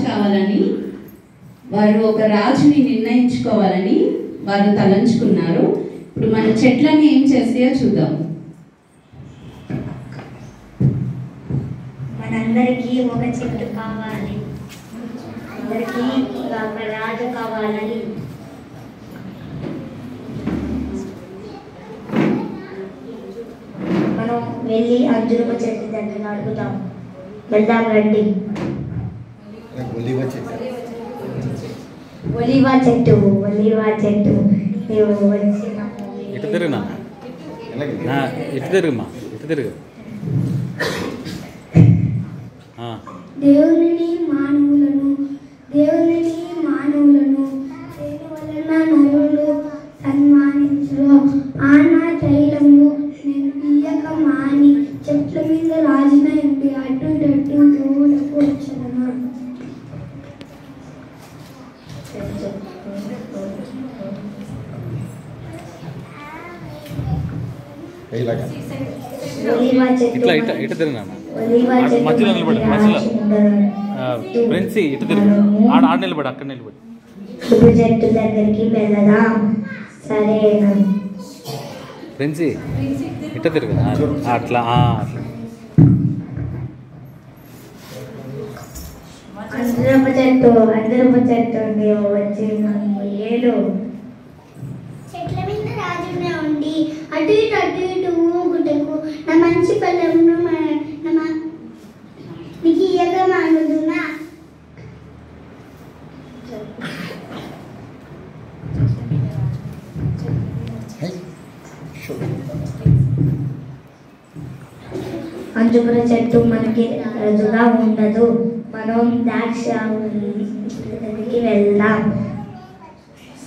కావాలని వారు ఒక రాజుని నిర్ణయించుకోవాలని వారు తలంచుకున్నారు. ఇప్పుడు మన చెట్లని ఏం చేస్తాయో చూద్దాం. మనందరికీ ఒక చెట్టు కావాలి, అందరికీ ఒక రాజు కావాలని మనం వెళ్ళి అంజురపు చెట్టు దగ్గర అడుగుతాం. వెళ్దాం రండి. ఒలివా చెట్టు ఇటు తిరుగునా, ఇటు తిరుగుమా, ఇటు తిరుగు. దేవుని మానవులను దేని వలన నరులు సన్మానించు ఆనా తైలము నేను ఇయ్యక మాని చెట్ల మీద రాజున ఎంపి అటు దేవులకు వచ్చాను. ఇట్లా ఇట్లా ఇటు తిరిగినా, మధ్యలో నిలబడి, మధ్యలో ప్రిన్సీ ఇటు తిరిగి ఆడ నిలబడి, అక్కడ నిలబడి. చెట్టు దగ్గరికి వెళ్దాం. సరేనా ప్రిన్సీ ఇటు తిరుగు, అట్లా అందరపు చెట్టు వచ్చి ఏడు చెట్ల మీద రాజునే ఉండి అటు ఇటు ఊగుటకు నా మంచి ఫలమును నీకు ఇయ్యగా మానుదునా. అంజుపుర చెట్టు మనకి రాజుగా ఉండదు. మనం ద్రాక్ష దగ్గరికి వెళ్దాం.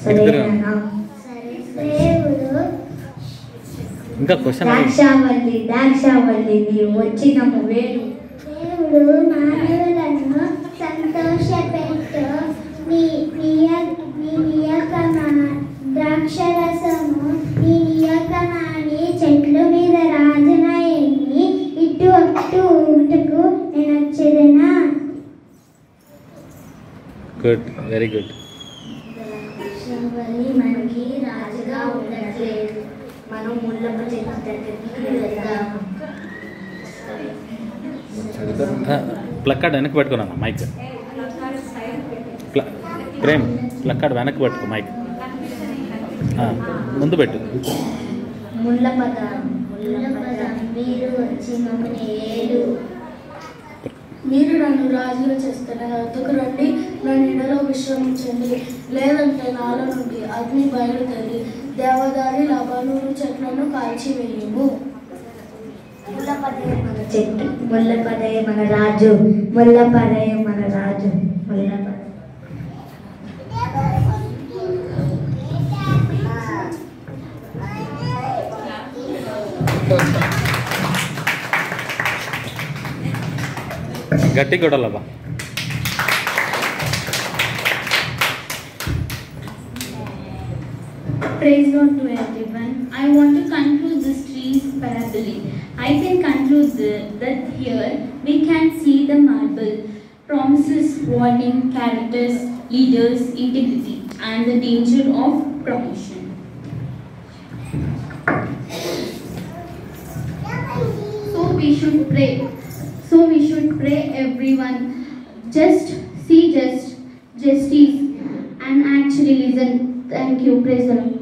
సరేనా? ఇంకా క్వశ్చన్ ద్రాక్షావల్లి వచ్చినము వేడు. దేవుడు మానవులను సంతోషపెట్టు ద్రాక్షరసము నీ నియకమాని చెట్ల మీద రాజున ఎన్ని ఇటు అటు ఊటుకు నేను వచ్చేదనా. Good, very good. మనకి రాజుగా ఉండట్లేదు. మనం ముళ్ళపు చెట్టు దగ్గరికి వెళ్దాం. ప్లక్కార్డ్ వెనక్కి పెట్టుకున్నా, మైక్ ప్రేమ్ ప్లక్కార్డ్ వెనక్కి పెట్టుకో, మైక్ ముందు పెట్టు. ముళ్ళపద మీరు వచ్చినప్పుడు మీరు నన్ను రాజుగా చేస్తాను. వద్దకు రండి, నా నీడలో విశ్రమించండి, లేదంటే నాలో నుండి అగ్ని బయలుదేరి దేవదారి లబానోను చెట్లను కాల్చివేయము. ముళ్ళపదే మన చెట్టు, ముళ్ళపదే మన రాజు, ముళ్ళపదే మన రాజు, ముళ్ళపదే. గట్టి కొడాలబ్బా. Praise God to everyone. I want to conclude this tree's parable. I can conclude that here we can see the marble promises, warning, characters, leaders, integrity, and the danger of promotion. So we should pray everyone. Just see justice and actually listen. Thank you. Praise the Lord.